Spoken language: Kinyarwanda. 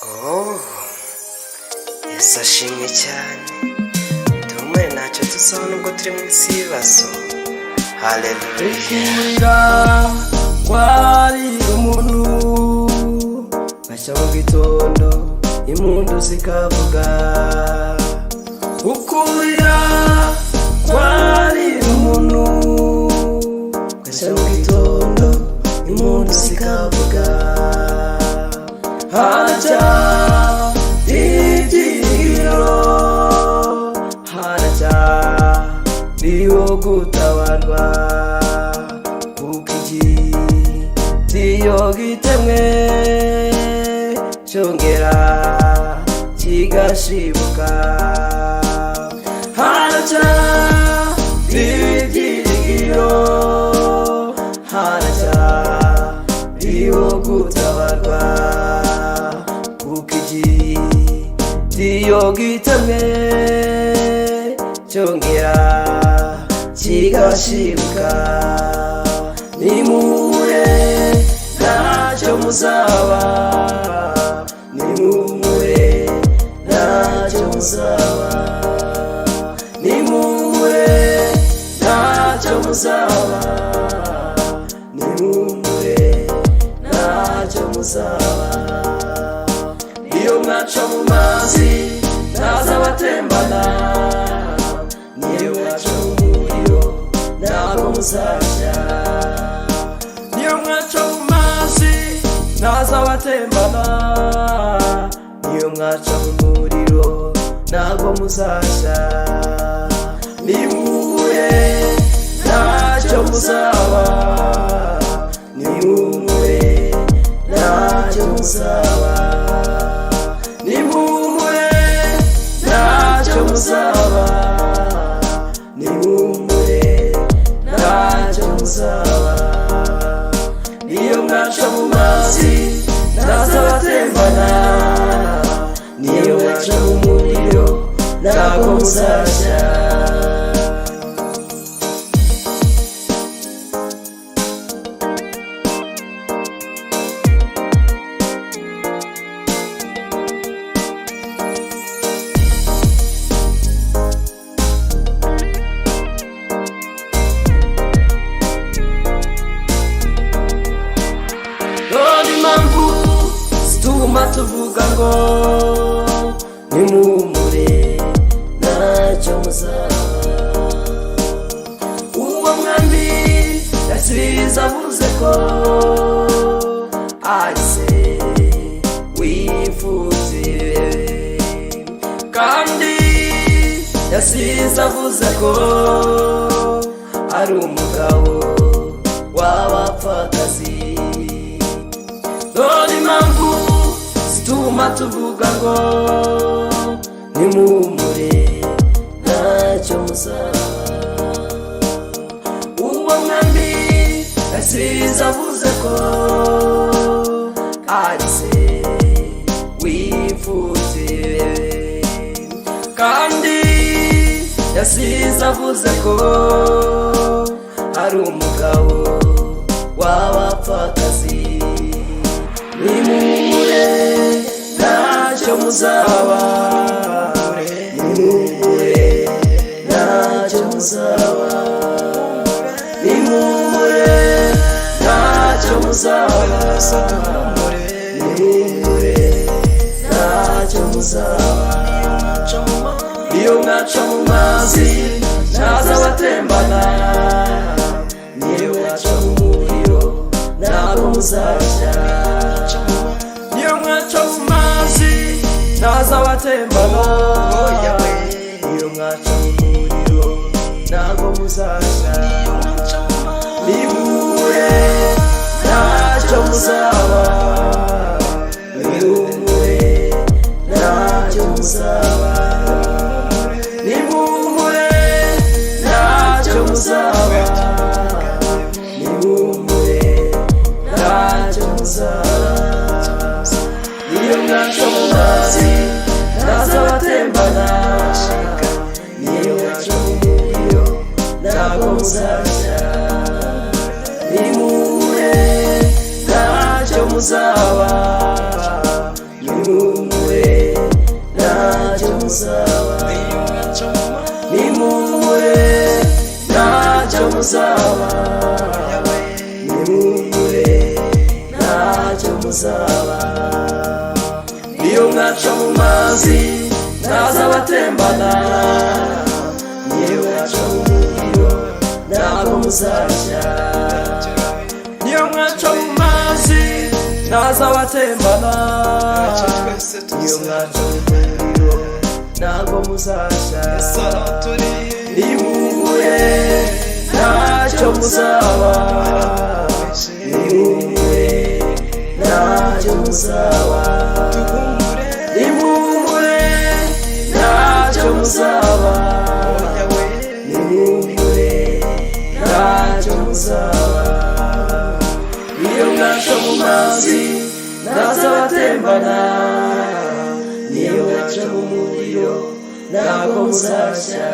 Oh, Yesu ashimwe cyane. Tumwe ntacyo tuzaba nubwo turi munsi y'ibibazo. Haleluya. Kwari umuntu bashya mu gitondo impundu zikavuga. Ukurira kwari umuntu bashya mu gitondo impundu zikavuga. Harajya ibyiringiro, harajya niho gutabarwa, kuko igitiyo gitemwe cyongera kigashibuka. Harajya ibyiringiro, harajya niho gutabarwa, kuko igitiyo gitemwe cyongera kigashibuka. Nimuhure ntacyo muzaba, nimuhure ntacyo muzaba, nimuhure ntacyo muzaba, nimuhure ntacyo muzaba. Iyo mwaca mu mazi ntazabatembana, niyo mwaca mu muriro ntabwo muzashya. Niyo mwaca mu mazi ntazabatembana, niyo mwaca mu muriro ntabwo muzashya. Nimuhure ntacyo muzaba, nimuhure ntacyo muzaba, nimuhure ntacyo muzaba, nimuhure ntacyo muzaba. Iyo mwaca mu mazi ntazabatembana, niyo mwaca mu muriro ntabwo muzashya. Situma tuvuga ngo nimuhure ntacyo muzaba. Uwo mwami yasize avuze ko ahise wifuze, kandi yasize avuze ko ari umugabo w'abapfakazi. None impamvu zituma tuvuga ngo nimuhure ntacyo muzaba. Uwo mwami yasize avuze ko ahise wifuze, kandi yasize avuze ko ari umugabo w'abapfakazi. Nimuhure ntacyo muzaba, nimuhure ntacyo muzaba, nimuhure ntacyo muzaba, nimuhure ntacyo muzaba. Iyo mwaca mu mazi ntazabatembana, niyo mwaca mu muriro ntabwo muzashya. Niyo mwaca mu mazi ntazabatembana, niyo mwaca mu muriro ntabwo muzashya. Nimuhure ntacyo muzaba, nimuhure ntacyo muzaba, nimuhure ntacyo muzaba, nimuhure ntacyo muzaba. Iyo mwaca mu mazi ntazabatembana, niyo mwaca mu muriro ntabwo muzashya. Nimuhure ntacyo muzaba, nimuhure muzaba, nimuhumure ntacyo muzaba, nimuhumure ntacyo muzaba. Niyo mwaca mu mazi ntazabatembana, niyo mwaca mu muriro ntabwo muzashya, niyo mwaca mu mazi ntazabatembana, niyo mwaca mu muriro ntabwo muzashya. Nimuhumure ntacyo muzaba, nimuhumure ntacyo muzaba, nimuhumure ntacyo muzaba, nimuhumure ntacyo muzaba. Iyo mwaca mu mazi ntazabatembana, niyo mwaca mu muriro ntabwo muzashya.